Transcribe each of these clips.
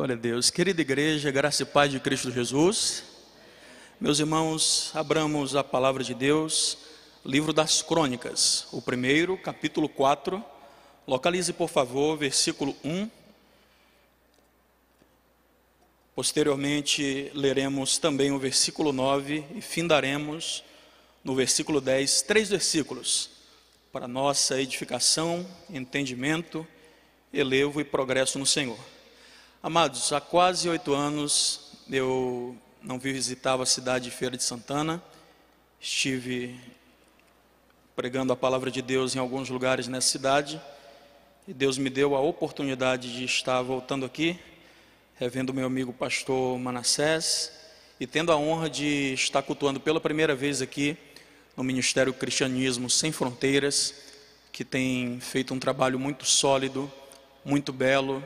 Glória a Deus. Querida igreja, graça e paz de Cristo Jesus. Meus irmãos, abramos a palavra de Deus, livro das Crônicas, o primeiro, capítulo 4. Localize, por favor, versículo 1. Posteriormente, leremos também o versículo 9 e findaremos no versículo 10, 3 versículos, para nossa edificação, entendimento, elevo e progresso no Senhor. Amados, há quase 8 anos eu não visitava a cidade de Feira de Santana. Estive pregando a palavra de Deus em alguns lugares nessa cidade, e Deus me deu a oportunidade de estar voltando aqui, revendo meu amigo pastor Manassés, e tendo a honra de estar cultuando pela primeira vez aqui no Ministério Cristianismo Sem Fronteiras, que tem feito um trabalho muito sólido, muito belo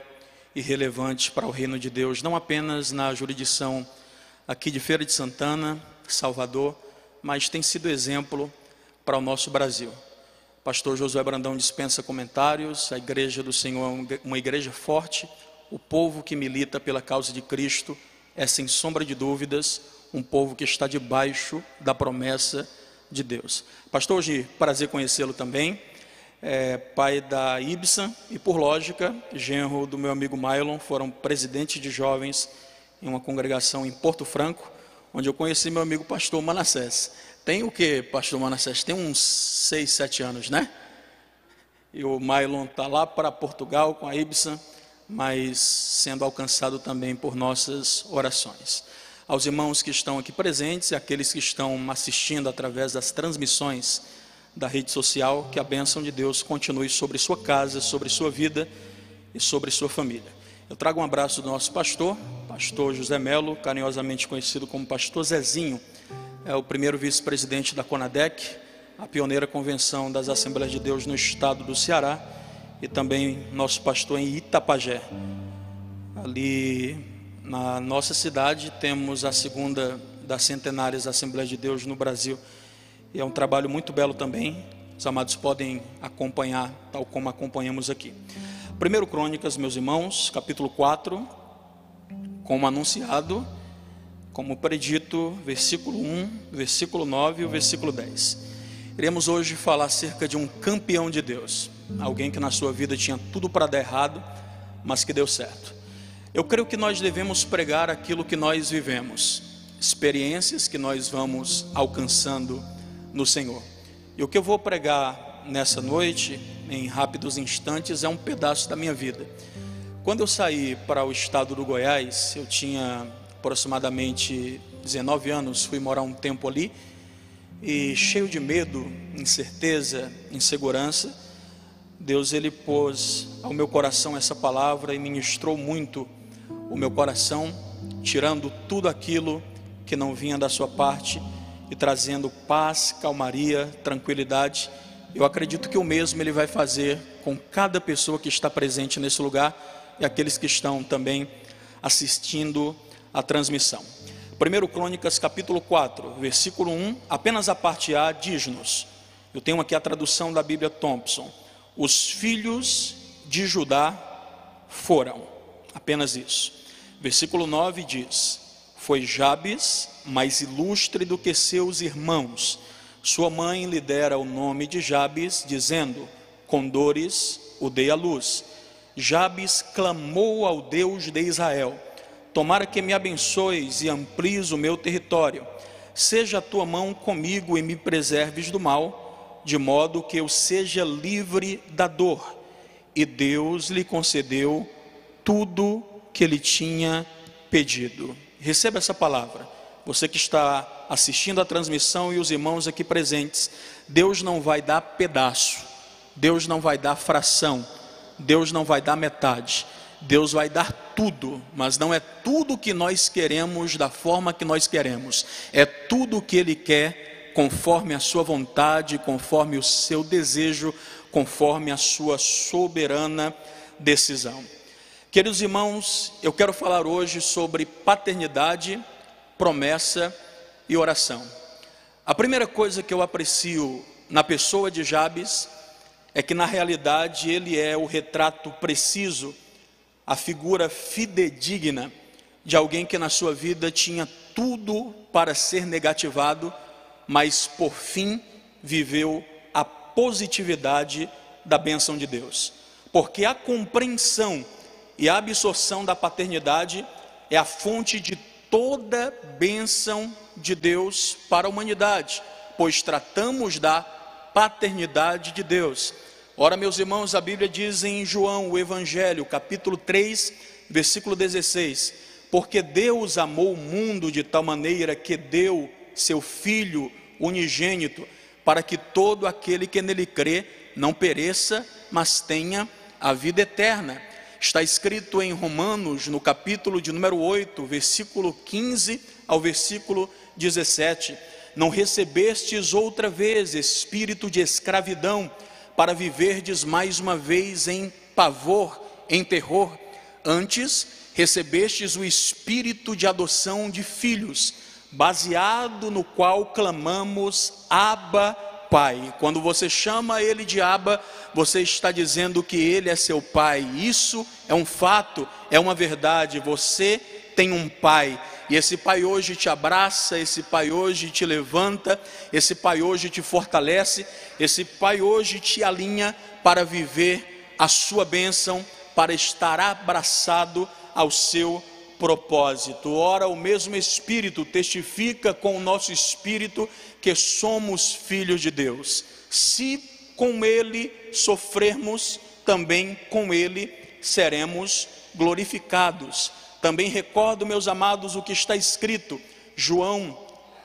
e relevante para o reino de Deus, não apenas na jurisdição aqui de Feira de Santana, Salvador, mas tem sido exemplo para o nosso Brasil. Pastor Josué Brandão dispensa comentários. A igreja do Senhor é uma igreja forte. O povo que milita pela causa de Cristo é, sem sombra de dúvidas, um povo que está debaixo da promessa de Deus. Pastor, hoje, prazer conhecê-lo também. Pai da Ibsen e, por lógica, genro do meu amigo Mylon. Foram presidentes de jovens em uma congregação em Porto Franco, onde eu conheci meu amigo pastor Manassés. Tem o que, pastor Manassés? Tem uns 6, 7 anos, né? E o Mylon está lá para Portugal com a Ibsen, mas sendo alcançado também por nossas orações. Aos irmãos que estão aqui presentes e aqueles que estão assistindo através das transmissões da rede social, que a bênção de Deus continue sobre sua casa, sobre sua vida e sobre sua família. Eu trago um abraço do nosso pastor José Melo, carinhosamente conhecido como pastor Zezinho. É o primeiro vice-presidente da CONADEC, a pioneira convenção das Assembleias de Deus no estado do Ceará, e também nosso pastor em Itapajé. Ali na nossa cidade temos a segunda das centenárias Assembleias de Deus no Brasil, e é um trabalho muito belo também. Os amados podem acompanhar, tal como acompanhamos aqui. 1 Crônicas, meus irmãos, capítulo 4, como anunciado, como predito, versículo 1, versículo 9 e o versículo 10. Iremos hoje falar acerca de um campeão de Deus, alguém que na sua vida tinha tudo para dar errado, mas que deu certo. Eu creio que nós devemos pregar aquilo que nós vivemos, experiências que nós vamos alcançando no Senhor. E o que eu vou pregar nessa noite, em rápidos instantes, é um pedaço da minha vida. Quando eu saí para o estado do Goiás, eu tinha aproximadamente 19 anos, fui morar um tempo ali, e cheio de medo, incerteza, insegurança, Deus ele pôs ao meu coração essa palavra e ministrou muito o meu coração, tirando tudo aquilo que não vinha da sua parte e trazendo paz, calmaria, tranquilidade. Eu acredito que o mesmo ele vai fazer com cada pessoa que está presente nesse lugar e aqueles que estão também assistindo a transmissão. 1 Crônicas capítulo 4, versículo 1, apenas a parte A diz-nos, eu tenho aqui a tradução da Bíblia Thompson: os filhos de Judá foram, apenas isso. Versículo 9 diz: foi Jabes mais ilustre do que seus irmãos. Sua mãe lhe dera o nome de Jabes, dizendo: com dores o dei à luz. Jabes clamou ao Deus de Israel: tomara que me abençoes e amplies o meu território. Seja a tua mão comigo e me preserves do mal, de modo que eu seja livre da dor. E Deus lhe concedeu tudo que ele tinha pedido. Receba essa palavra, você que está assistindo a transmissão e os irmãos aqui presentes. Deus não vai dar pedaço, Deus não vai dar fração, Deus não vai dar metade, Deus vai dar tudo, mas não é tudo que nós queremos da forma que nós queremos, é tudo o que Ele quer, conforme a sua vontade, conforme o seu desejo, conforme a sua soberana decisão. Queridos irmãos, eu quero falar hoje sobre paternidade, promessa e oração. A primeira coisa que eu aprecio na pessoa de Jabes é que na realidade ele é o retrato preciso a figura fidedigna de alguém que na sua vida tinha tudo para ser negativado, mas por fim viveu a positividade da bênção de Deus. Porque a compreensão e a absorção da paternidade é a fonte de toda bênção de Deus para a humanidade, pois tratamos da paternidade de Deus. Ora, meus irmãos, a Bíblia diz em João, o Evangelho, capítulo 3, versículo 16: porque Deus amou o mundo de tal maneira que deu seu Filho unigênito, para que todo aquele que nele crê não pereça, mas tenha a vida eterna. Está escrito em Romanos, no capítulo de número 8, versículo 15 ao versículo 17: não recebestes outra vez espírito de escravidão, para viverdes mais uma vez em pavor, em terror. Antes, recebestes o espírito de adoção de filhos, baseado no qual clamamos, Abba, Pai. Quando você chama ele de Abba, você está dizendo que ele é seu pai. Isso é um fato, é uma verdade. Você tem um pai, e esse pai hoje te abraça, esse pai hoje te levanta, esse pai hoje te fortalece, esse pai hoje te alinha para viver a sua bênção, para estar abraçado ao seu propósito. Ora, o mesmo Espírito testifica com o nosso espírito que somos filhos de Deus. Se com ele sofrermos, também com ele seremos glorificados. Também recordo, meus amados, o que está escrito, João,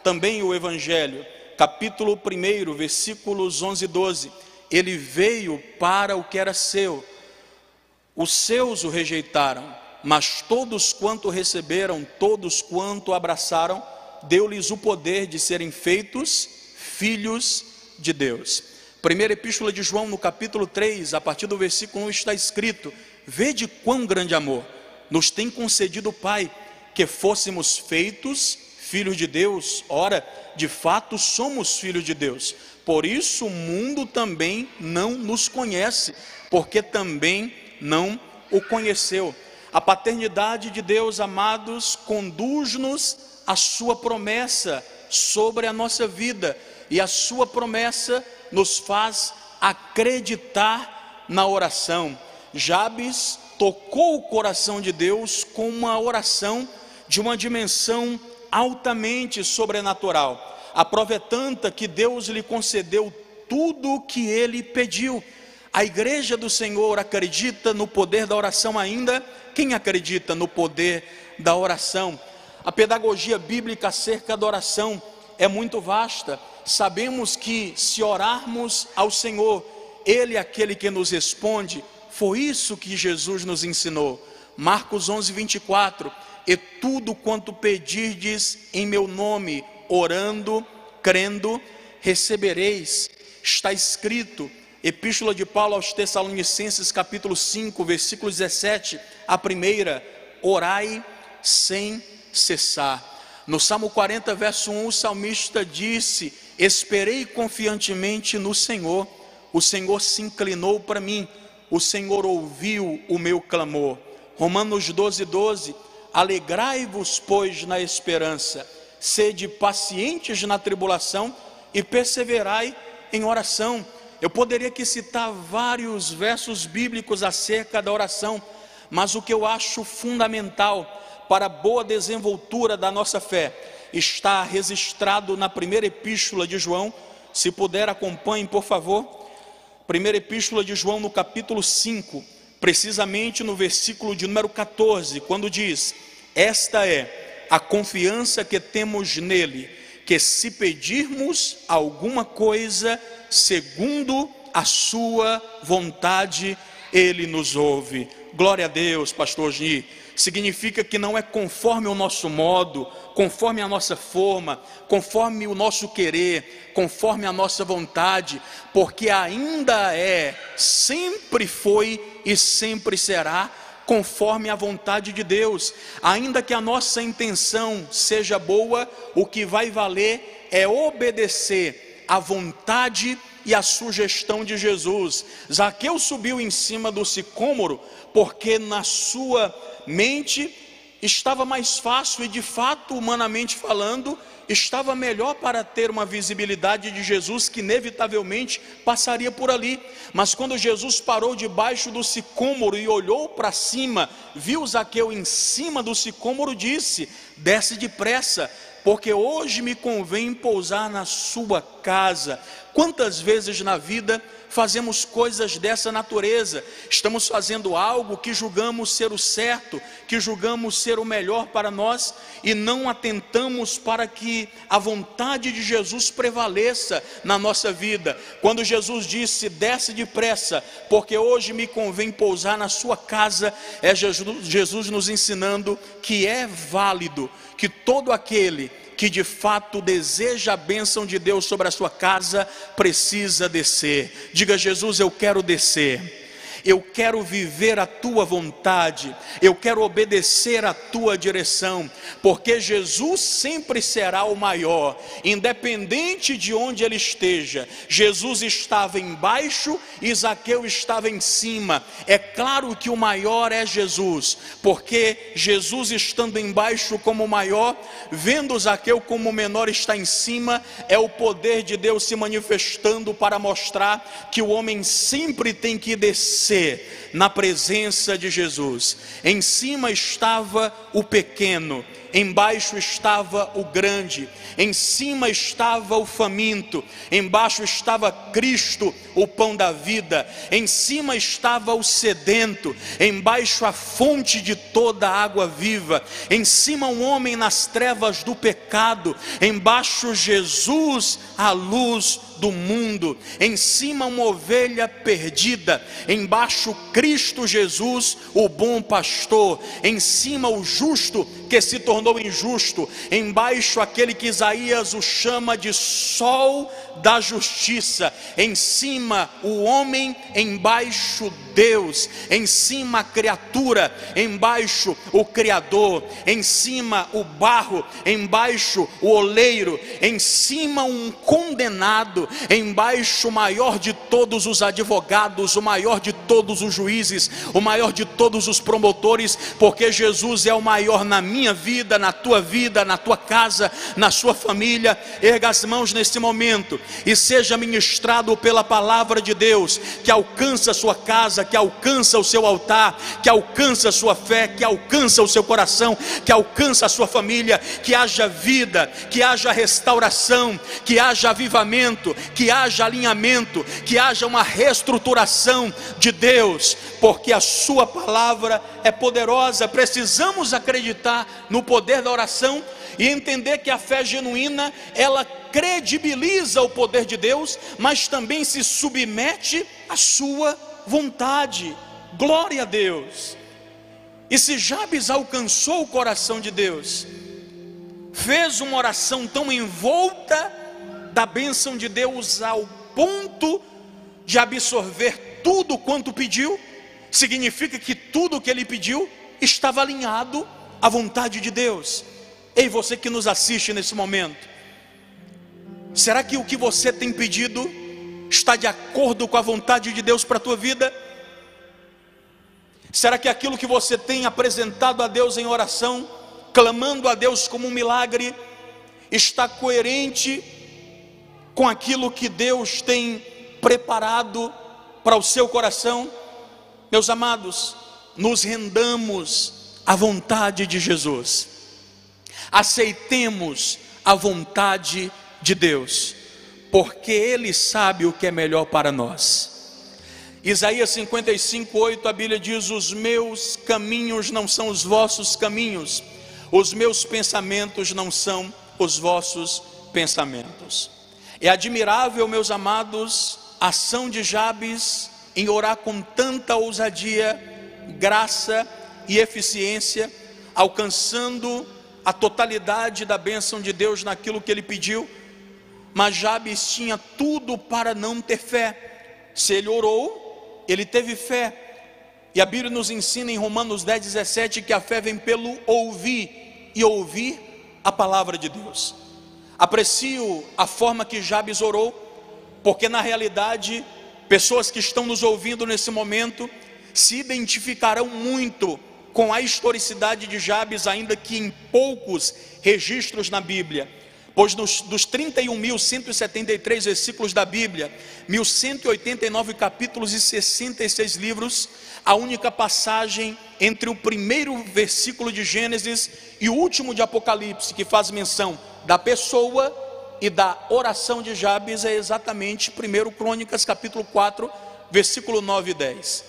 também o Evangelho, capítulo 1, versículos 11 e 12: ele veio para o que era seu, os seus o rejeitaram, mas todos quanto receberam, todos quanto abraçaram, deu-lhes o poder de serem feitos filhos de Deus. Primeira Epístola de João, no capítulo 3, a partir do versículo 1, está escrito: vede quão grande amor nos tem concedido o Pai, que fôssemos feitos filhos de Deus. Ora, de fato somos filhos de Deus. Por isso o mundo também não nos conhece, porque também não o conheceu. A paternidade de Deus, amados, conduz-nos à sua promessa sobre a nossa vida, e a sua promessa nos faz acreditar na oração. Jabes tocou o coração de Deus com uma oração de uma dimensão altamente sobrenatural. A prova é tanta que Deus lhe concedeu tudo o que ele pediu. A igreja do Senhor acredita no poder da oração ainda? Quem acredita no poder da oração? A pedagogia bíblica acerca da oração é muito vasta. Sabemos que se orarmos ao Senhor, Ele é aquele que nos responde. Foi isso que Jesus nos ensinou. Marcos 11, 24: e tudo quanto pedirdes em meu nome, orando, crendo, recebereis. Está escrito, Epístola de Paulo aos Tessalonicenses, capítulo 5, versículo 17, a primeira: orai sem cessar. No Salmo 40, verso 1, o salmista disse: esperei confiantemente no Senhor, o Senhor se inclinou para mim, o Senhor ouviu o meu clamor. Romanos 12, 12: alegrai-vos, pois, na esperança, sede pacientes na tribulação e perseverai em oração. Eu poderia aqui citar vários versos bíblicos acerca da oração, mas o que eu acho fundamental para a boa desenvoltura da nossa fé está registrado na primeira epístola de João. Se puder, acompanhem, por favor. Primeira epístola de João, no capítulo 5, precisamente no versículo de número 14, quando diz: esta é a confiança que temos nele, que se pedirmos alguma coisa segundo a sua vontade, ele nos ouve. Glória a Deus, pastor Gi. Significa que não é conforme o nosso modo, conforme a nossa forma, conforme o nosso querer, conforme a nossa vontade, porque ainda é, sempre foi e sempre será conforme a vontade de Deus. Ainda que a nossa intenção seja boa, o que vai valer é obedecer à vontade e a sugestão de Jesus. Zaqueu subiu em cima do sicômoro porque na sua mente estava mais fácil e, de fato, humanamente falando, estava melhor para ter uma visibilidade de Jesus que inevitavelmente passaria por ali. Mas quando Jesus parou debaixo do sicômoro e olhou para cima, viu Zaqueu em cima do sicômoro, disse: desce depressa, porque hoje me convém pousar na sua casa. Quantas vezes na vida fazemos coisas dessa natureza? Estamos fazendo algo que julgamos ser o certo, que julgamos ser o melhor para nós, e não atentamos para que a vontade de Jesus prevaleça na nossa vida. Quando Jesus disse: desce depressa, porque hoje me convém pousar na sua casa, é Jesus nos ensinando que é válido que todo aquele que de fato deseja a bênção de Deus sobre a sua casa precisa descer. Diga: Jesus, eu quero descer. Eu quero viver a tua vontade, eu quero obedecer a tua direção, porque Jesus sempre será o maior, independente de onde ele esteja. Jesus estava embaixo e Zaqueu estava em cima. É claro que o maior é Jesus, porque Jesus, estando embaixo como o maior, vendo Zaqueu como o menor está em cima, é o poder de Deus se manifestando para mostrar que o homem sempre tem que descer na presença de Jesus. Em cima estava o pequeno, embaixo estava o grande. Em cima estava o faminto, embaixo estava Cristo, o pão da vida. Em cima estava o sedento, embaixo a fonte de toda a água viva. Em cima um homem nas trevas do pecado, embaixo Jesus, a luz do mundo. Em cima uma ovelha perdida, embaixo Cristo Jesus, o bom pastor. Em cima o justo que se tornou injusto, embaixo aquele que Isaías o chama de sol da justiça. Em cima o homem, embaixo Deus. Em cima a criatura, embaixo o Criador. Em cima o barro, embaixo o oleiro. Em cima um condenado, embaixo o maior de todos os advogados, o maior de todos os juízes, o maior de todos os promotores, porque Jesus é o maior na minha vida, na tua vida, na tua casa, na sua família. Erga as mãos neste momento e seja ministrado pela palavra de Deus, que alcança a sua casa, que alcança o seu altar, que alcança a sua fé, que alcança o seu coração, que alcança a sua família. Que haja vida, que haja restauração, que haja avivamento, que haja alinhamento, que haja uma reestruturação de Deus, porque a sua palavra é poderosa. Precisamos acreditar no poder da oração e entender que a fé genuína, ela credibiliza o poder de Deus, mas também se submete à sua vontade. Glória a Deus. E se Jabes alcançou o coração de Deus, fez uma oração tão envolta da bênção de Deus ao ponto de absorver tudo quanto pediu, significa que tudo que ele pediu estava alinhado à vontade de Deus. Ei, você que nos assiste nesse momento, será que o que você tem pedido está de acordo com a vontade de Deus para a tua vida? Será que aquilo que você tem apresentado a Deus em oração, clamando a Deus como um milagre, está coerente com aquilo que Deus tem preparado para o seu coração? Meus amados, nos rendamos à vontade de Jesus, aceitemos a vontade de Deus, porque Ele sabe o que é melhor para nós. Isaías 55:8, a Bíblia diz: os meus caminhos não são os vossos caminhos, os meus pensamentos não são os vossos pensamentos. É admirável, meus amados, a ação de Jabes em orar com tanta ousadia, graça e eficiência, alcançando a totalidade da bênção de Deus naquilo que ele pediu. Mas Jabes tinha tudo para não ter fé. Se ele orou, ele teve fé. E a Bíblia nos ensina em Romanos 10:17 que a fé vem pelo ouvir, e ouvir a palavra de Deus. Aprecio a forma que Jabes orou, porque na realidade, pessoas que estão nos ouvindo nesse momento se identificarão muito com a historicidade de Jabes, ainda que em poucos registros na Bíblia. Pois dos 31.173 versículos da Bíblia, 1.189 capítulos e 66 livros, a única passagem entre o primeiro versículo de Gênesis e o último de Apocalipse, que faz menção da pessoa e da oração de Jabes, é exatamente 1 Crônicas capítulo 4, versículo 9 e 10.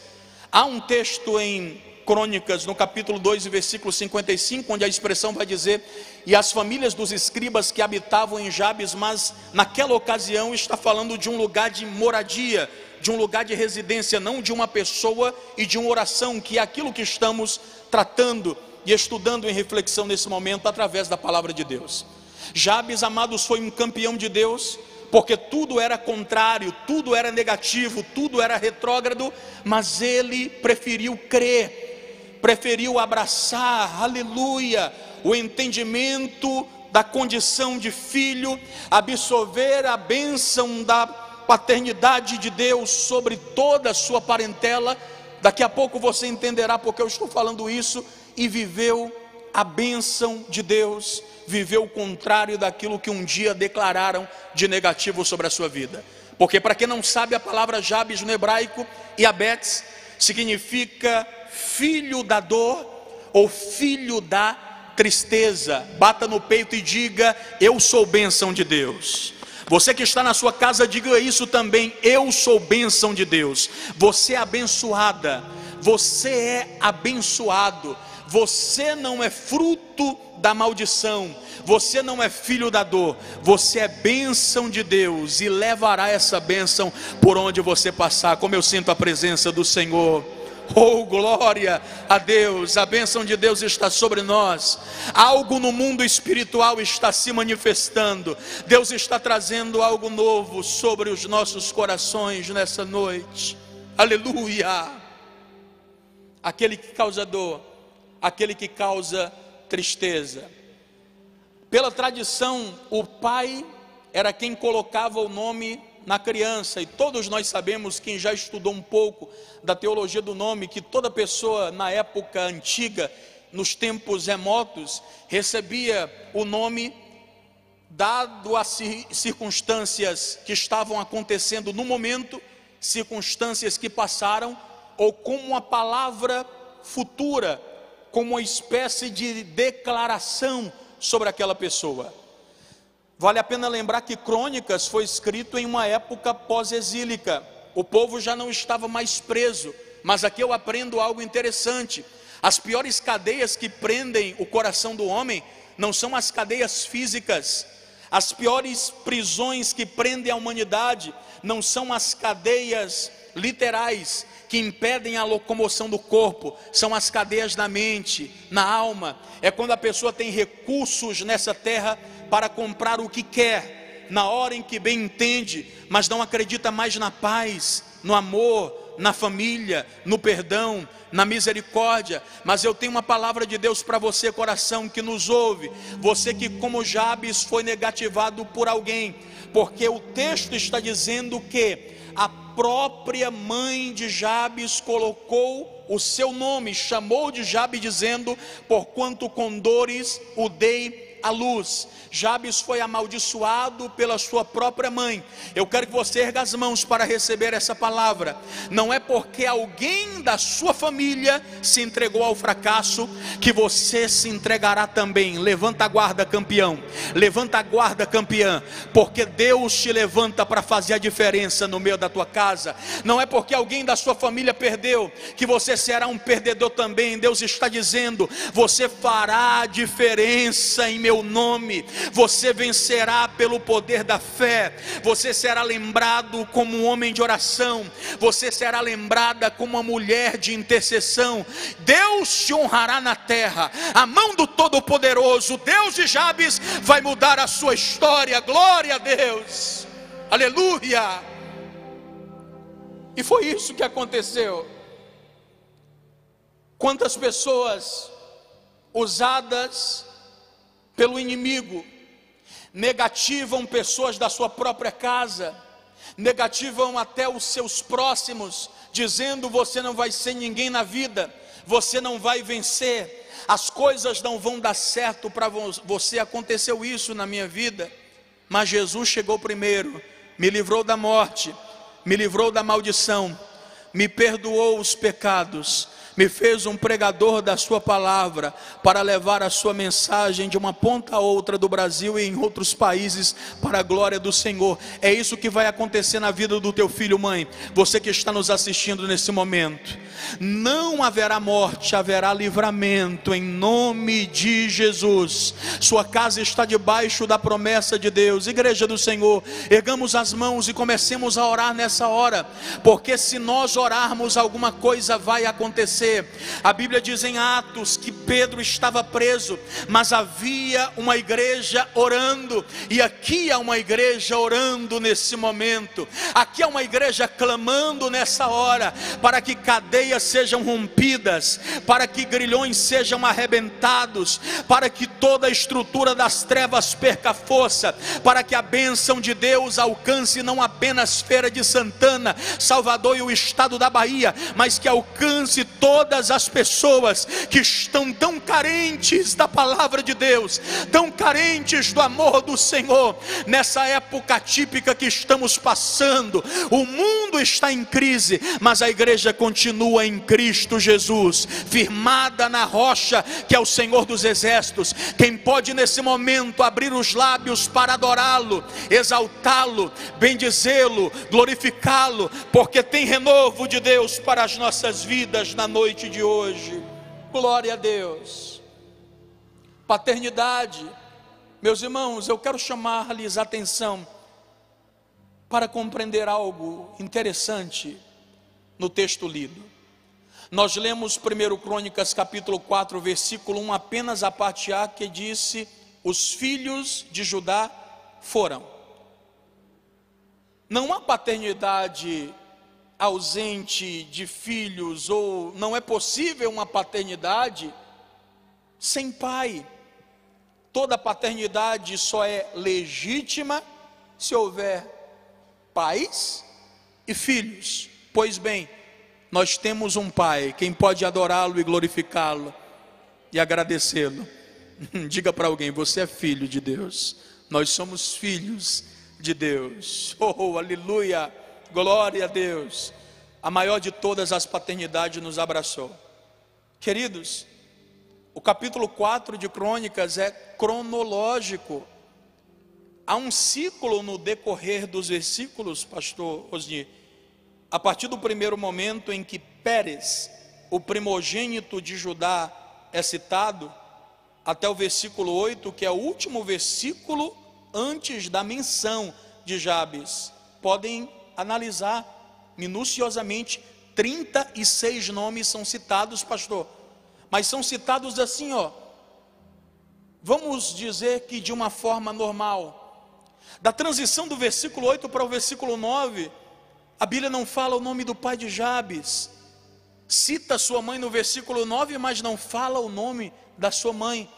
Há um texto em Crônicas, no capítulo 2, versículo 55, onde a expressão vai dizer: e as famílias dos escribas que habitavam em Jabes, mas naquela ocasião está falando de um lugar de moradia, de um lugar de residência, não de uma pessoa e de uma oração, que é aquilo que estamos tratando e estudando em reflexão nesse momento, através da palavra de Deus. Jabes, amados, foi um campeão de Deus, porque tudo era contrário, tudo era negativo, tudo era retrógrado, mas ele preferiu crer, preferiu abraçar, aleluia, o entendimento da condição de filho, absorver a bênção da paternidade de Deus sobre toda a sua parentela. Daqui a pouco você entenderá porque eu estou falando isso. E viveu a bênção de Deus, viveu o contrário daquilo que um dia declararam de negativo sobre a sua vida. Porque, para quem não sabe, a palavra Jabes no hebraico, Iabetz, significa filho da dor ou filho da tristeza. Bata no peito e diga: eu sou bênção de Deus. Você que está na sua casa, diga isso também: eu sou bênção de Deus. Você é abençoada, você é abençoado. Você não é fruto da maldição, você não é filho da dor, você é bênção de Deus e levará essa bênção por onde você passar. Como eu sinto a presença do Senhor. Oh, glória a Deus, a bênção de Deus está sobre nós. Algo no mundo espiritual está se manifestando. Deus está trazendo algo novo sobre os nossos corações nessa noite. Aleluia. Aquele que causa dor, aquele que causa tristeza. Pela tradição, o pai era quem colocava o nome na criança, e todos nós sabemos, quem já estudou um pouco da teologia do nome, que toda pessoa na época antiga, nos tempos remotos, recebia o nome dado às circunstâncias que estavam acontecendo no momento, circunstâncias que passaram, ou como uma palavra futura, como uma espécie de declaração sobre aquela pessoa. Vale a pena lembrar que Crônicas foi escrito em uma época pós-exílica. O povo já não estava mais preso. Mas aqui eu aprendo algo interessante. As piores cadeias que prendem o coração do homem não são as cadeias físicas. As piores prisões que prendem a humanidade não são as cadeias literais que impedem a locomoção do corpo, são as cadeias na mente, na alma. É quando a pessoa tem recursos nessa terra para comprar o que quer, na hora em que bem entende, mas não acredita mais na paz, no amor, na família, no perdão, na misericórdia. Mas eu tenho uma palavra de Deus para você, coração que nos ouve, você que como Jabes foi negativado por alguém, porque o texto está dizendo que a própria mãe de Jabes colocou o seu nome, chamou de Jabes, dizendo: porquanto com dores o dei à luz. Jabes foi amaldiçoado pela sua própria mãe. Eu quero que você erga as mãos para receber essa palavra. Não é porque alguém da sua família se entregou ao fracasso que você se entregará também. Levanta a guarda, campeão. Levanta a guarda, campeã, porque Deus te levanta para fazer a diferença no meio da tua casa. Não é porque alguém da sua família perdeu que você será um perdedor também. Deus está dizendo: você fará a diferença em meu nome. Você vencerá pelo poder da fé. Você será lembrado como um homem de oração. Você será lembrada como uma mulher de intercessão. Deus te honrará na terra. A mão do Todo-Poderoso, Deus de Jabes, vai mudar a sua história. Glória a Deus, aleluia. E foi isso que aconteceu. Quantas pessoas usadas pelo inimigo negativam pessoas da sua própria casa, negativam até os seus próximos, dizendo: você não vai ser ninguém na vida, você não vai vencer, as coisas não vão dar certo para você. Aconteceu isso na minha vida, mas Jesus chegou primeiro, me livrou da morte, me livrou da maldição, me perdoou os pecados, me fez um pregador da sua palavra, para levar a sua mensagem de uma ponta a outra do Brasil e em outros países, para a glória do Senhor. É isso que vai acontecer na vida do teu filho, mãe, você que está nos assistindo nesse momento. Não haverá morte, haverá livramento, em nome de Jesus. Sua casa está debaixo da promessa de Deus. Igreja do Senhor, ergamos as mãos e comecemos a orar nessa hora, porque se nós orarmos, alguma coisa vai acontecer. A Bíblia diz em Atos que Pedro estava preso, mas havia uma igreja orando, e aqui há uma igreja orando nesse momento, aqui há uma igreja clamando nessa hora, para que cadeias sejam rompidas, para que grilhões sejam arrebentados, para que toda a estrutura das trevas perca força, para que a bênção de Deus alcance não apenas Feira de Santana, Salvador e o estado da Bahia, mas que alcance todas as pessoas que estão tão carentes da palavra de Deus, tão carentes do amor do Senhor, nessa época típica que estamos passando. O mundo está em crise, mas a igreja continua em Cristo Jesus, firmada na rocha que é o Senhor dos exércitos. Quem pode nesse momento abrir os lábios para adorá-lo, exaltá-lo, bendizê-lo, glorificá-lo, porque tem renovo de Deus para as nossas vidas na noite de hoje. Glória a Deus. Paternidade, meus irmãos, eu quero chamar-lhes a atenção para compreender algo interessante no texto lido. Nós lemos 1 Crônicas capítulo 4, versículo 1, apenas a parte A, que disse: os filhos de Judá foram. Não há paternidade ausente de filhos, ou não é possível uma paternidade sem pai. Toda paternidade só é legítima se houver pais e filhos. Pois bem, nós temos um pai. Quem pode adorá-lo e glorificá-lo e agradecê-lo? Diga para alguém: você é filho de Deus. Nós somos filhos de Deus. Oh, aleluia, glória a Deus. A maior de todas as paternidades nos abraçou. Queridos, o capítulo 4 de Crônicas é cronológico. Há um ciclo no decorrer dos versículos, pastor Osni. A partir do primeiro momento em que Pérez, o primogênito de Judá, é citado, até o versículo 8, que é o último versículo antes da menção de Jabes. Podem analisar minuciosamente, 36 nomes são citados, pastor, mas são citados assim, vamos dizer que de uma forma normal. Da transição do versículo 8 para o versículo 9, a Bíblia não fala o nome do pai de Jabes, cita sua mãe no versículo 9, mas não fala o nome da sua mãe,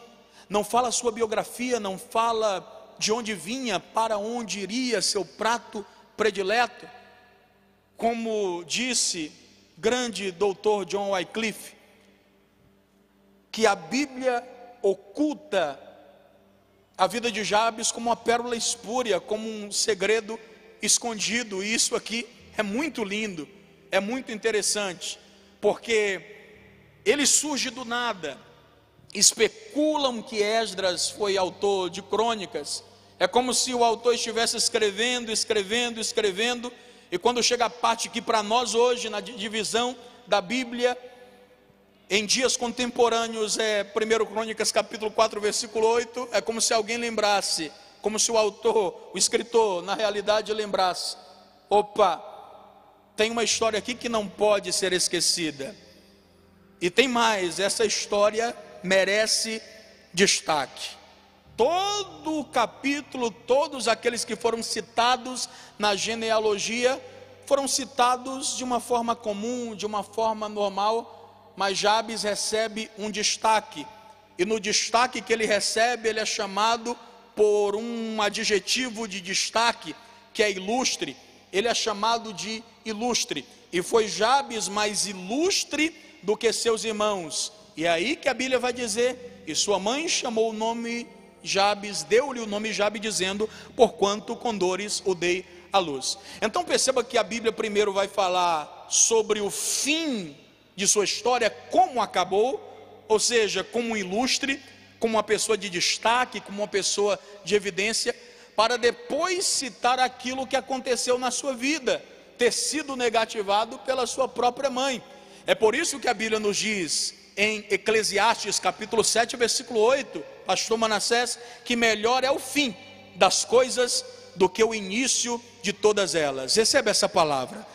não fala a sua biografia, não fala de onde vinha, para onde iria, seu prato predileto. Como disse grande doutor John Wycliffe, que a Bíblia oculta a vida de Jabes como uma pérola espúria, como um segredo escondido. E isso aqui é muito lindo, é muito interessante, porque ele surge do nada. Especulam que Esdras foi autor de Crônicas. É como se o autor estivesse escrevendo, e quando chega a parte que para nós hoje, na divisão da Bíblia, em dias contemporâneos, é 1 Crônicas capítulo 4, versículo 8, é como se alguém lembrasse, como se o autor, o escritor, na realidade lembrasse: opa, tem uma história aqui que não pode ser esquecida. E tem mais, essa história merece destaque. Todo o capítulo, todos aqueles que foram citados na genealogia, foram citados de uma forma comum, de uma forma normal, mas Jabes recebe um destaque, e no destaque que ele recebe, ele é chamado por um adjetivo de destaque, que é ilustre, ele é chamado de ilustre. E foi Jabes mais ilustre do que seus irmãos. E é aí que a Bíblia vai dizer: e sua mãe chamou o nome Jabes, deu-lhe o nome Jabes, dizendo: porquanto com dores o dei à luz. Então perceba que a Bíblia primeiro vai falar sobre o fim de sua história, como acabou, ou seja, como um ilustre, como uma pessoa de destaque, como uma pessoa de evidência, para depois citar aquilo que aconteceu na sua vida, ter sido negativado pela sua própria mãe. É por isso que a Bíblia nos diz em Eclesiastes capítulo 7, versículo 8, pastor Manassés, que melhor é o fim das coisas do que o início de todas elas. Receba essa palavra.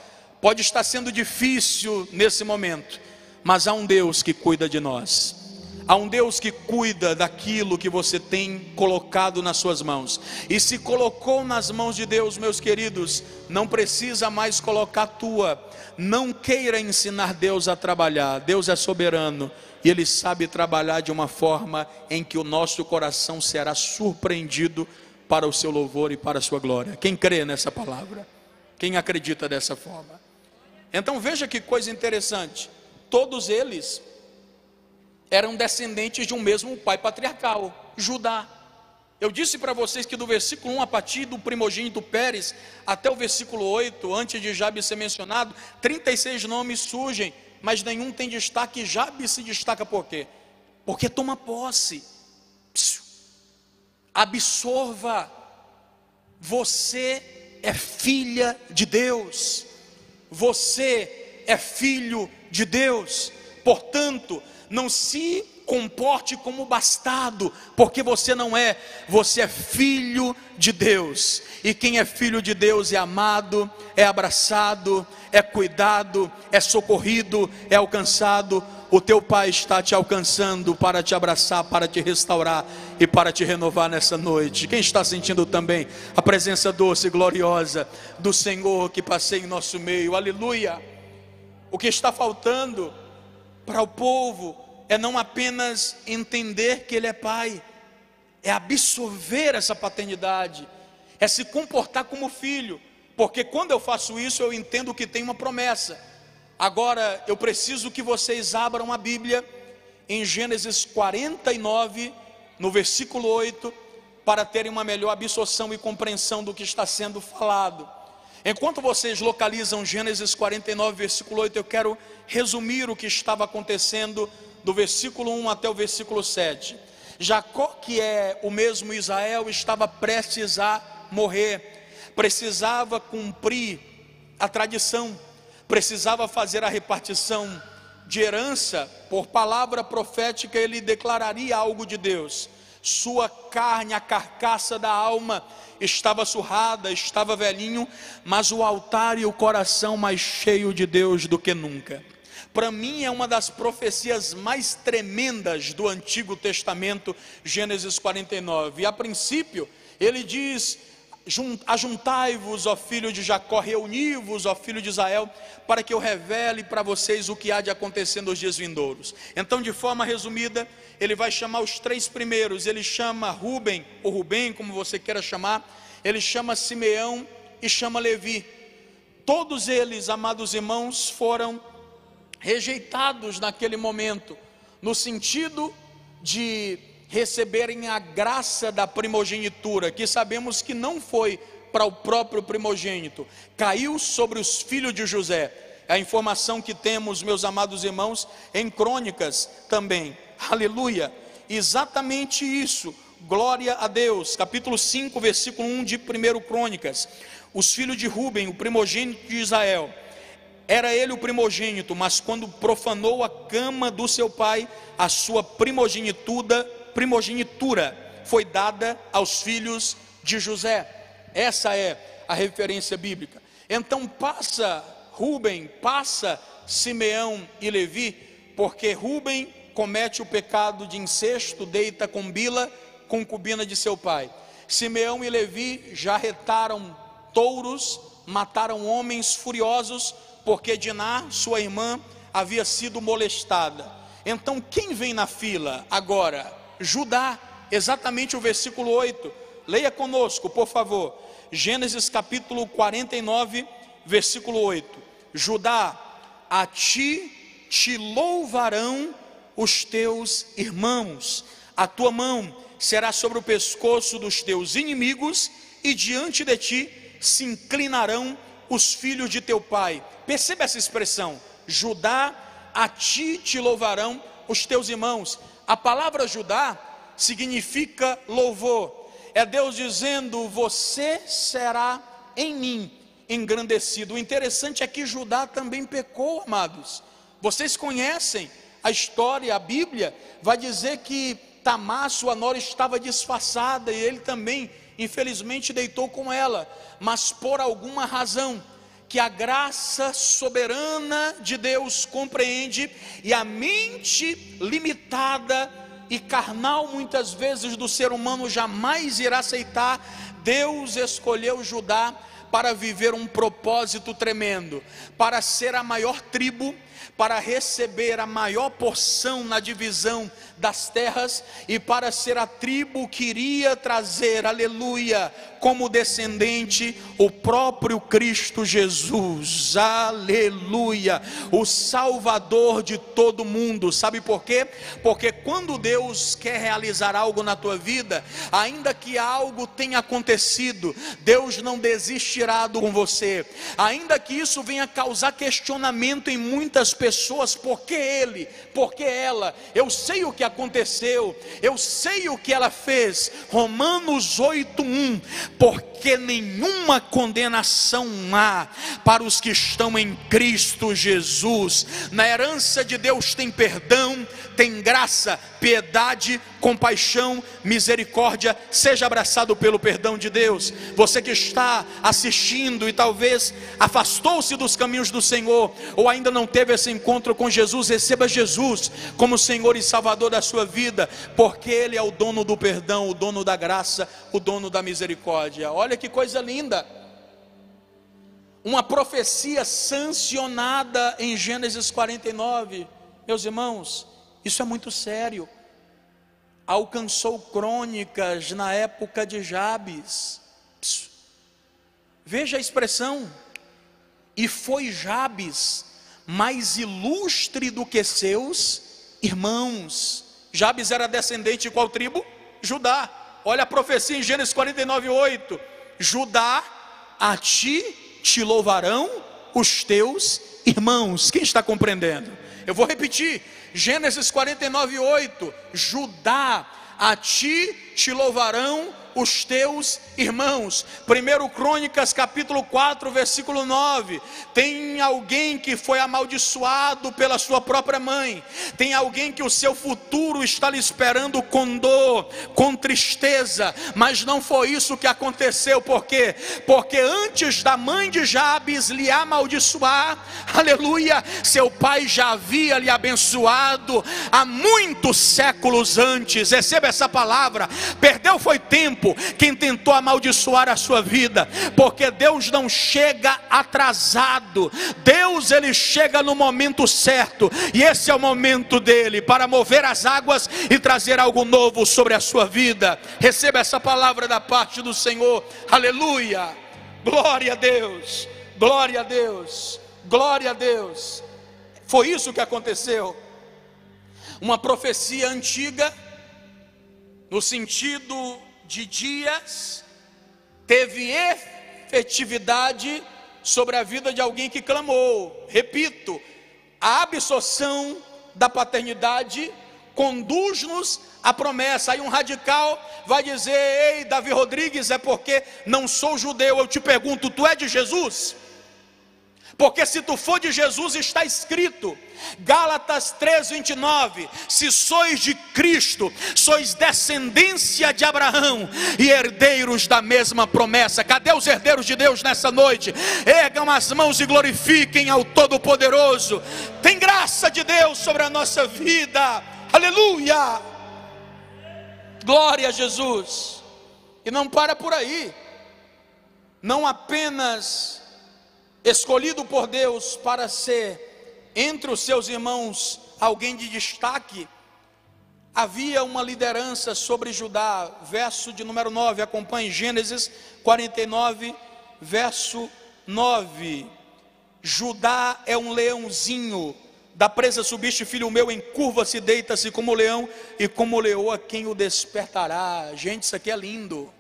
Pode estar sendo difícil nesse momento, mas há um Deus que cuida de nós. Há um Deus que cuida daquilo que você tem colocado nas suas mãos. E se colocou nas mãos de Deus, meus queridos, não precisa mais colocar a tua. Não queira ensinar Deus a trabalhar. Deus é soberano e Ele sabe trabalhar de uma forma em que o nosso coração será surpreendido para o seu louvor e para a sua glória. Quem crê nessa palavra? Quem acredita dessa forma? Então veja que coisa interessante. Todos eles eram descendentes de um mesmo pai patriarcal, Judá. Eu disse para vocês que do versículo 1, a partir do primogênito Pérez, até o versículo 8, antes de Jabes ser mencionado, 36 nomes surgem, mas nenhum tem destaque. Jabes se destaca por quê? Porque toma posse. Absorva, você é filha de Deus, você é filho de Deus, portanto, não se comporte como bastardo, porque você não é, você é filho de Deus, e quem é filho de Deus é amado, é abraçado, é cuidado, é socorrido, é alcançado. O teu Pai está te alcançando para te abraçar, para te restaurar e para te renovar nessa noite. Quem está sentindo também a presença doce e gloriosa do Senhor que passeia em nosso meio? Aleluia! O que está faltando para o povo é não apenas entender que Ele é Pai, é absorver essa paternidade, é se comportar como filho, porque quando eu faço isso eu entendo que tem uma promessa. Agora eu preciso que vocês abram a Bíblia em Gênesis 49, no versículo 8, para terem uma melhor absorção e compreensão do que está sendo falado. Enquanto vocês localizam Gênesis 49, versículo 8, eu quero resumir o que estava acontecendo do versículo 1 até o versículo 7. Jacó, que é o mesmo Israel, estava prestes a morrer, precisava cumprir a tradição, precisava fazer a repartição de herança. Por palavra profética ele declararia algo de Deus. Sua carne, a carcaça da alma, estava surrada, estava velhinho, mas o altar e o coração mais cheio de Deus do que nunca. Para mim é uma das profecias mais tremendas do Antigo Testamento, Gênesis 49. E a princípio ele diz: ajuntai-vos, ó filho de Jacó, reuni-vos, ó filho de Israel, para que eu revele para vocês o que há de acontecer nos dias vindouros. Então, de forma resumida, ele vai chamar os três primeiros. Ele chama Rúben, ou Rubem, como você queira chamar, ele chama Simeão e chama Levi. Todos eles, amados irmãos, foram rejeitados naquele momento, no sentido de receberem a graça da primogenitura, que sabemos que não foi para o próprio primogênito, caiu sobre os filhos de José. A informação que temos, meus amados irmãos, em Crônicas também. Aleluia! Exatamente isso. Glória a Deus. Capítulo 5, versículo 1 de 1 Crônicas. Os filhos de Rúben, o primogênito de Israel, era ele o primogênito, mas quando profanou a cama do seu pai, a sua primogenitura foi dada aos filhos de José. Essa é a referência bíblica. Então passa Rúben, passa Simeão e Levi, porque Rúben comete o pecado de incesto, deita com Bila, concubina de seu pai. Simeão e Levi já retaram touros, mataram homens furiosos, porque Diná, sua irmã, havia sido molestada. Então quem vem na fila agora? Judá, exatamente o versículo 8, leia conosco, por favor. Gênesis capítulo 49, versículo 8. Judá, a ti te louvarão os teus irmãos, a tua mão será sobre o pescoço dos teus inimigos, e diante de ti se inclinarão os filhos de teu pai. Perceba essa expressão, Judá, a ti te louvarão os teus irmãos. A palavra Judá significa louvor, é Deus dizendo, você será em mim engrandecido. O interessante é que Judá também pecou, amados. Vocês conhecem a história, a Bíblia vai dizer que Tamar, sua nora, estava disfarçada, e ele também, infelizmente, deitou com ela, mas por alguma razão que a graça soberana de Deus compreende, e a mente limitada e carnal muitas vezes do ser humano jamais irá aceitar, Deus escolheu Judá para viver um propósito tremendo, para ser a maior tribo, para receber a maior porção na divisão das terras, e para ser a tribo que iria trazer, aleluia, como descendente o próprio Cristo Jesus, aleluia, o Salvador de todo mundo. Sabe por quê? Porque quando Deus quer realizar algo na tua vida, ainda que algo tenha acontecido, Deus não desistirá com você, ainda que isso venha causar questionamento em muitas pessoas, por que ele, por que ela, eu sei o que aconteceu, eu sei o que ela fez. Romanos 8:1, porque nenhuma condenação há para os que estão em Cristo Jesus. Na herança de Deus tem perdão, tem graça, piedade, compaixão, misericórdia. Seja abraçado pelo perdão de Deus. Você que está assistindo e talvez afastou-se dos caminhos do Senhor, ou ainda não teve esse encontro com Jesus, receba Jesus como Senhor e Salvador da sua vida, porque Ele é o dono do perdão, o dono da graça, o dono da misericórdia. Olha que coisa linda, uma profecia sancionada em Gênesis 49, meus irmãos, isso é muito sério. Alcançou crônicas na época de Jabes. Veja a expressão, e foi Jabes mais ilustre do que seus irmãos. Jabes era descendente de qual tribo? Judá. Olha a profecia em Gênesis 49:8. Judá, a ti te louvarão os teus irmãos. Quem está compreendendo? Eu vou repetir, Gênesis 49:8. Judá, a ti te louvarão os teus irmãos. 1 Crônicas capítulo 4, versículo 9. Tem alguém que foi amaldiçoado pela sua própria mãe. Tem alguém que o seu futuro está lhe esperando com dor, com tristeza. Mas não foi isso que aconteceu. Por quê? Porque antes da mãe de Jabes lhe amaldiçoar, aleluia, seu pai já havia lhe abençoado há muitos séculos antes. Receba essa palavra. Perdeu foi tempo quem tentou amaldiçoar a sua vida, porque Deus não chega atrasado. Deus, ele chega no momento certo, e esse é o momento dele para mover as águas e trazer algo novo sobre a sua vida. Receba essa palavra da parte do Senhor, aleluia, glória a Deus, glória a Deus, glória a Deus. Foi isso que aconteceu, uma profecia antiga, no sentido de dias, teve efetividade sobre a vida de alguém que clamou. Repito, a absorção da paternidade conduz-nos à promessa. Aí um radical vai dizer: ei, Davi Rodrigues, é porque não sou judeu. Eu te pergunto, tu é de Jesus? Porque se tu for de Jesus, está escrito, Gálatas 3:29, se sois de Cristo, sois descendência de Abraão e herdeiros da mesma promessa. Cadê os herdeiros de Deus nessa noite? Ergam as mãos e glorifiquem ao Todo-Poderoso. Tem graça de Deus sobre a nossa vida, aleluia, glória a Jesus. E não para por aí, não apenas escolhido por Deus para ser entre os seus irmãos alguém de destaque, havia uma liderança sobre Judá. Verso de número 9, acompanhe Gênesis 49, verso 9. Judá é um leãozinho, da presa subiste, filho meu, encurva-se, deita-se como leão, e como leoa quem o despertará. Gente, isso aqui é lindo,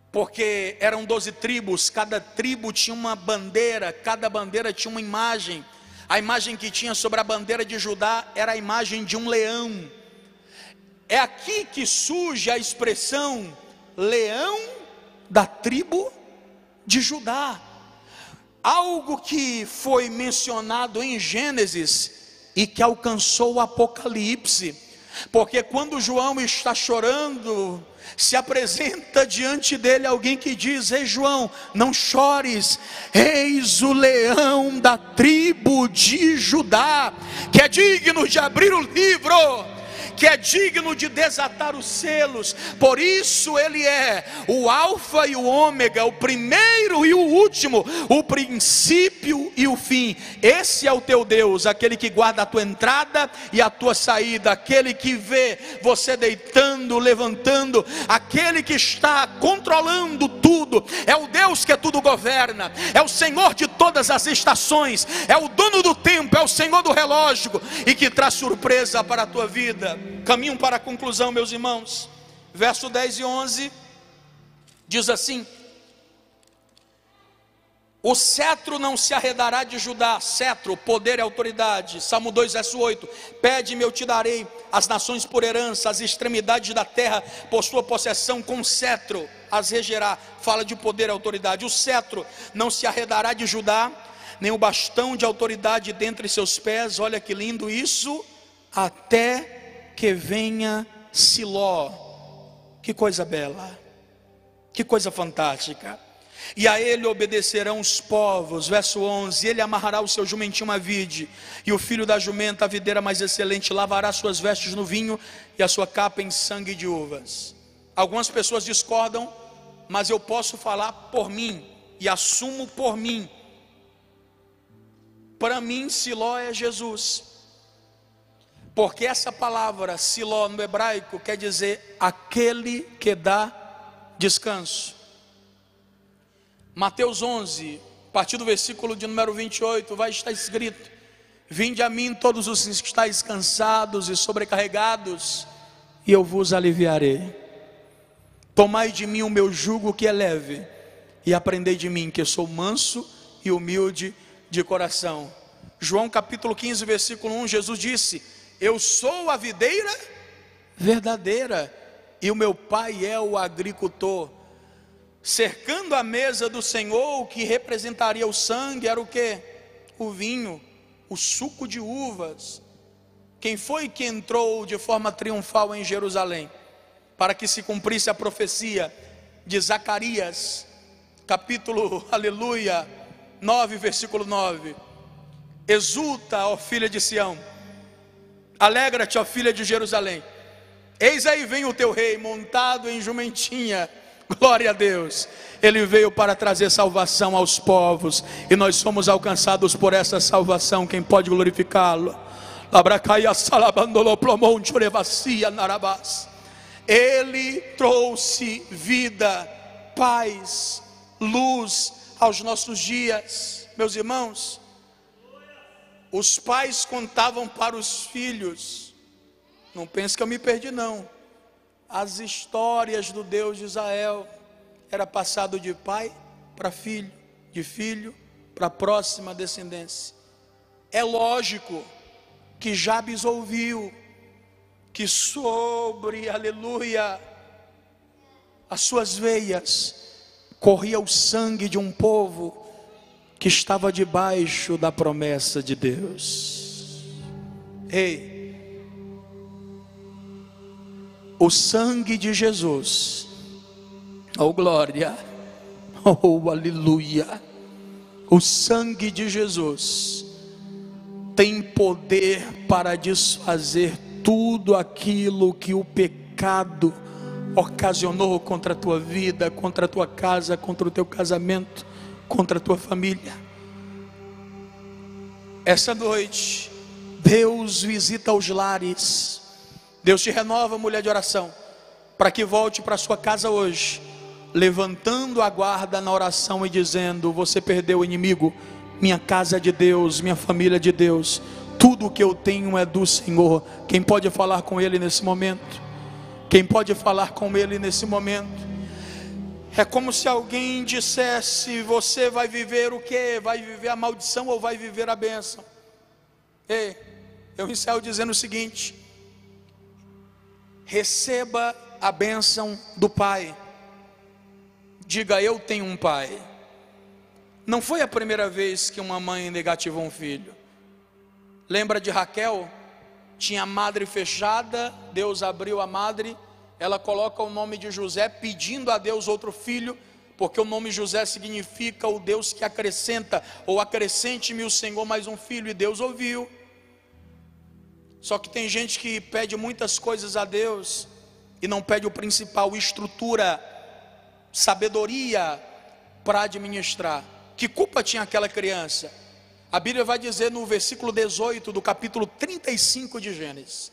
porque eram 12 tribos, cada tribo tinha uma bandeira, cada bandeira tinha uma imagem. A imagem que tinha sobre a bandeira de Judá era a imagem de um leão. É aqui que surge a expressão leão da tribo de Judá. Algo que foi mencionado em Gênesis e que alcançou o Apocalipse, porque quando João está chorando, se apresenta diante dele alguém que diz: ei João, não chores, eis o leão da tribo de Judá, que é digno de abrir o livro, que é digno de desatar os selos. Por isso ele é o alfa e o ômega, o primeiro e o último, o princípio e o fim. Esse é o teu Deus, aquele que guarda a tua entrada e a tua saída, aquele que vê você deitando, levantando, aquele que está controlando tudo. É o Deus que tudo governa, é o Senhor de todas as estações, é o dono do tempo, é o Senhor do relógio, e que traz surpresa para a tua vida. Caminho para a conclusão, meus irmãos. Verso 10 e 11 diz assim: o cetro não se arredará de Judá. Cetro, poder e autoridade. Salmo 2, verso 8: pede-me, eu te darei as nações por herança, as extremidades da terra por sua possessão. Com cetro as regerá. Fala de poder e autoridade. O cetro não se arredará de Judá, nem o bastão de autoridade dentre seus pés. Olha que lindo isso. Até que venha Siló. Que coisa bela, que coisa fantástica. E a ele obedecerão os povos. Verso 11: ele amarrará o seu jumentinho à vide, e o filho da jumenta à videira mais excelente. Lavará suas vestes no vinho, e a sua capa em sangue de uvas. Algumas pessoas discordam, mas eu posso falar por mim, e assumo por mim. Para mim, Siló é Jesus, porque essa palavra Siló no hebraico quer dizer aquele que dá descanso. Mateus 11, a partir do versículo de número 28, vai estar escrito: vinde a mim todos os que estáis cansados e sobrecarregados, e eu vos aliviarei. Tomai de mim o meu jugo, que é leve, e aprendei de mim, que sou manso e humilde de coração. João capítulo 15, versículo 1, Jesus disse: eu sou a videira verdadeira, e o meu pai é o agricultor. Cercando a mesa do Senhor, o que representaria o sangue era o que? O vinho, o suco de uvas. Quem foi que entrou de forma triunfal em Jerusalém? Para que se cumprisse a profecia de Zacarias, capítulo, aleluia, 9, versículo 9. Exulta, ó filha de Sião, alegra-te, ó filha de Jerusalém, eis aí vem o teu rei, montado em jumentinha. Glória a Deus, ele veio para trazer salvação aos povos, e nós somos alcançados por essa salvação. Quem pode glorificá-lo? Ele trouxe vida, paz, luz aos nossos dias. Meus irmãos, os pais contavam para os filhos, não pense que eu me perdi não, as histórias do Deus de Israel era passado de pai para filho, de filho para a próxima descendência. É lógico que Jabes ouviu que sobre, aleluia, as suas veias corria o sangue de um povo que estava debaixo da promessa de Deus. Ei, o sangue de Jesus, oh glória, oh aleluia, o sangue de Jesus tem poder para desfazer tudo aquilo que o pecado ocasionou contra a tua vida, contra a tua casa, contra o teu casamento, contra a tua família. Essa noite Deus visita os lares, Deus te renova, mulher de oração, para que volte para sua casa hoje, levantando a guarda na oração e dizendo: você perdeu o inimigo, minha casa é de Deus, minha família é de Deus, tudo o que eu tenho é do Senhor. Quem pode falar com Ele nesse momento? Quem pode falar com Ele nesse momento? É como se alguém dissesse: você vai viver o quê? Vai viver a maldição ou vai viver a bênção? Ei, eu encerro dizendo o seguinte: receba a bênção do Pai. Diga: eu tenho um pai. Não foi a primeira vez que uma mãe negativou um filho. Lembra de Raquel? Tinha a madre fechada, Deus abriu a madre, ela coloca o nome de José, pedindo a Deus outro filho, porque o nome José significa o Deus que acrescenta, ou acrescente-me o Senhor mais um filho, e Deus ouviu. Só que tem gente que pede muitas coisas a Deus e não pede o principal: estrutura, sabedoria para administrar. Que culpa tinha aquela criança? A Bíblia vai dizer no versículo 18 do capítulo 35 de Gênesis: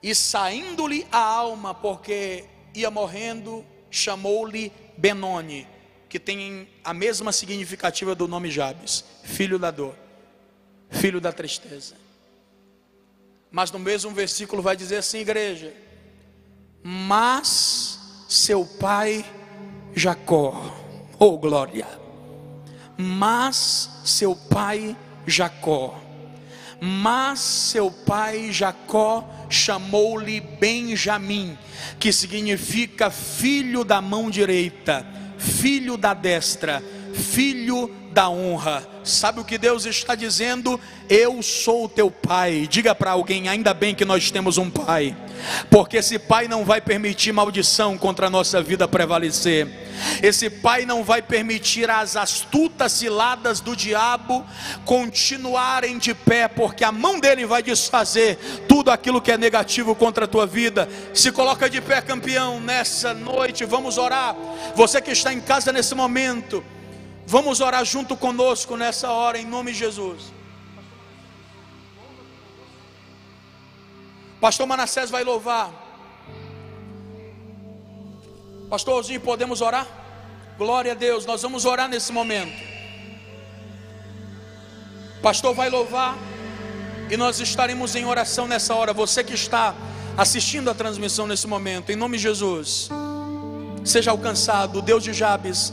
e saindo-lhe a alma, porque ia morrendo, chamou-lhe Benoni, que tem a mesma significativa do nome Jabes, filho da dor, filho da tristeza. Mas no mesmo versículo vai dizer assim, igreja: mas seu pai Jacó, oh glória, mas seu pai Jacó chamou-lhe Benjamim, que significa filho da mão direita, filho da destra, filho da honra. Sabe o que Deus está dizendo? Eu sou o teu pai. Diga para alguém: ainda bem que nós temos um pai, porque esse pai não vai permitir maldição contra a nossa vida prevalecer. Esse pai não vai permitir as astutas ciladas do diabo continuarem de pé, porque a mão dele vai desfazer tudo aquilo que é negativo contra a tua vida. Se coloca de pé, campeão, nessa noite. Vamos orar. Você que está em casa nesse momento, vamos orar junto conosco nessa hora, em nome de Jesus. Pastor Manassés vai louvar. Pastorzinho, podemos orar? Glória a Deus, nós vamos orar nesse momento. Pastor vai louvar e nós estaremos em oração nessa hora. Você que está assistindo a transmissão nesse momento, em nome de Jesus, seja alcançado. O Deus de Jabes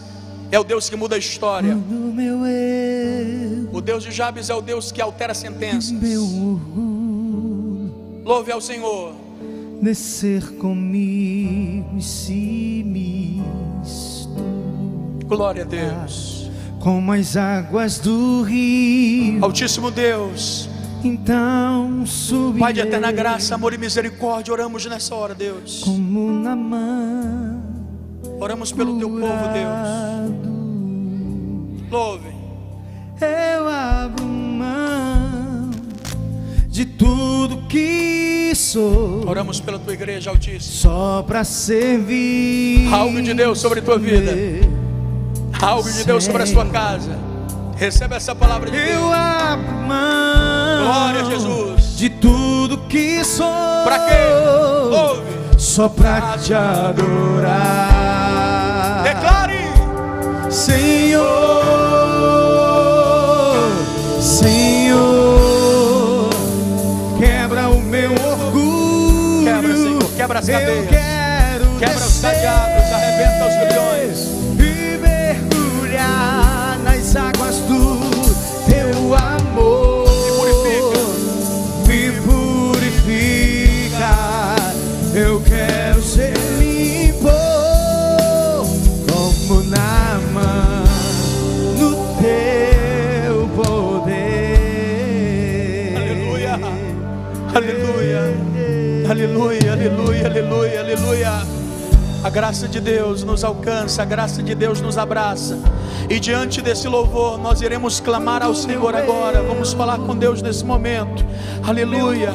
é o Deus que muda a história. O Deus de Jabes é o Deus que altera sentenças. Louve ao Senhor. Descer comigo e se mistura, glória a Deus, como as águas do rio. Altíssimo Deus, então subirei. Pai de eterna graça, amor e misericórdia, oramos nessa hora, Deus. Como na mão, oramos pelo teu povo, Deus. Louve. Eu abro mão de tudo que sou. Oramos pela tua igreja, Altíssimo. Só para servir. Algo de Deus sobre a tua vida. Algo de Deus sobre a sua casa. Recebe essa palavra de Deus. Eu abro mão. Glória a Jesus. De tudo que sou. Para quê? Ouve. Só para te adorar. Declare. Senhor, Senhor, quebra o meu orgulho. Quebra, Senhor, quebra as cadeias. Eu quero quebra os cadeados, arrebenta os grilhões. E mergulhar nas águas do teu amor. Me purifica. Eu quero ser limpo como na mão, no teu poder. Aleluia, aleluia, aleluia, aleluia, aleluia, aleluia. A graça de Deus nos alcança, a graça de Deus nos abraça. E diante desse louvor nós iremos clamar ao Senhor agora. Vamos falar com Deus nesse momento. Aleluia.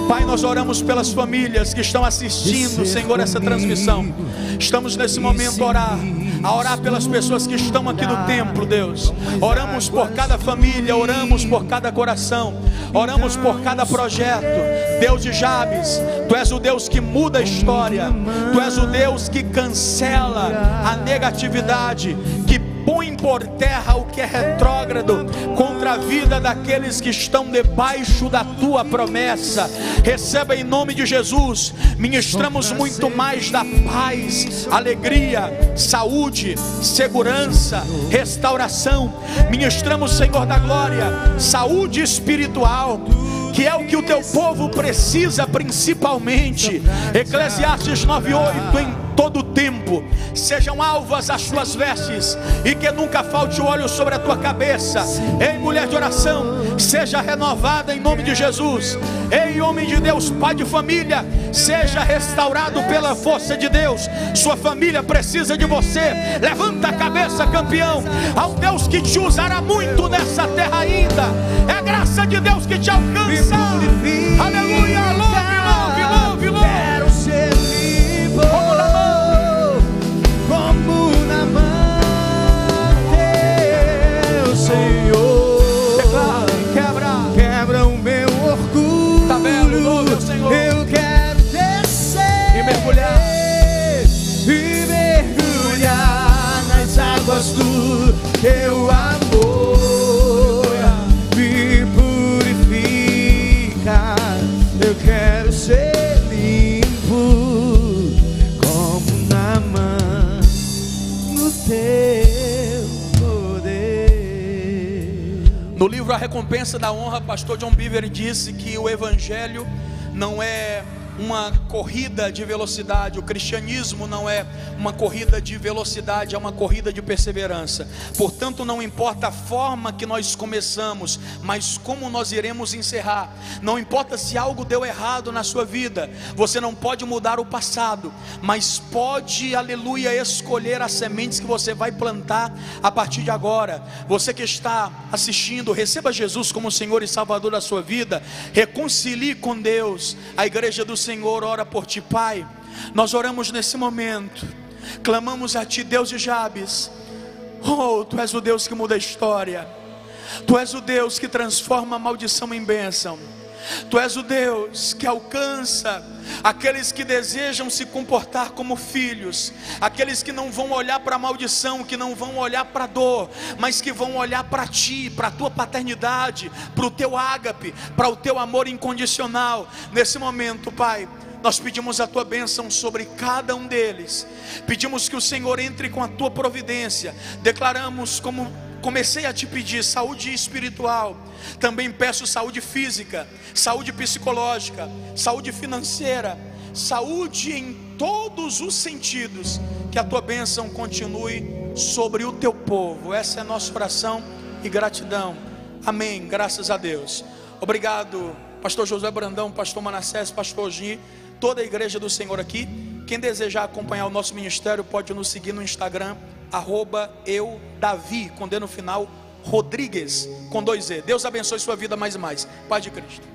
Pai, nós oramos pelas famílias que estão assistindo, Senhor, essa transmissão. Estamos nesse momento a orar pelas pessoas que estão aqui no templo, Deus. Oramos por cada família, oramos por cada coração, oramos por cada projeto. Deus de Jabes, Tu és o Deus que muda a história. Tu és o Deus que cancela a negatividade, que põe por terra o que é retrógrado contra a vida daqueles que estão debaixo da tua promessa. Receba em nome de Jesus. Ministramos muito mais da paz, alegria, saúde, segurança, restauração. Ministramos, Senhor da glória, saúde espiritual, que é o que o teu povo precisa principalmente. Eclesiastes 9:8: em todo tempo sejam alvas as tuas vestes, e que nunca falte o óleo sobre a tua cabeça. Ei, mulher de oração, seja renovada em nome de Jesus. Ei, homem de Deus, pai de família, seja restaurado pela força de Deus. Sua família precisa de você. Levanta a cabeça, campeão. Há um Deus que te usará muito nessa terra ainda. É a graça de Deus que te alcança. Aleluia, louve, louve, louve. Quero ser limpo como na mão teu, Senhor. Quebra o meu orgulho. Tá belo, louve o Senhor. Eu quero descer E mergulhar nas águas do teu amor. Me purifica. Eu quero ser limpo como na mão no teu poder. No livro A Recompensa da Honra, pastor John Bevere disse que o evangelho não é uma corrida de velocidade. O cristianismo não é uma corrida de velocidade, é uma corrida de perseverança. Portanto, não importa a forma que nós começamos, mas como nós iremos encerrar. Não importa se algo deu errado na sua vida, você não pode mudar o passado, mas pode, aleluia, escolher as sementes que você vai plantar a partir de agora. Você que está assistindo, receba Jesus como Senhor e Salvador da sua vida. Reconcilie com Deus. A igreja do Senhor ora por ti, Pai. Nós oramos nesse momento, clamamos a ti, Deus de Jabes. Oh, tu és o Deus que muda a história. Tu és o Deus que transforma a maldição em bênção. Tu és o Deus que alcança aqueles que desejam se comportar como filhos, aqueles que não vão olhar para a maldição, que não vão olhar para a dor, mas que vão olhar para ti, para a tua paternidade, para o teu ágape, para o teu amor incondicional. Nesse momento, Pai, nós pedimos a tua bênção sobre cada um deles. Pedimos que o Senhor entre com a tua providência. Declaramos, como comecei a te pedir, saúde espiritual. Também peço saúde física, saúde psicológica, saúde financeira, saúde em todos os sentidos. Que a tua bênção continue sobre o teu povo. Essa é a nossa oração e gratidão. Amém, graças a Deus. Obrigado, pastor Josué Brandão, pastor Manassés, pastor Gi, toda a igreja do Senhor aqui. Quem desejar acompanhar o nosso ministério pode nos seguir no Instagram, @eudavi, com D no final, Rodrigues, com 2 E. Deus abençoe sua vida mais e mais. Paz de Cristo.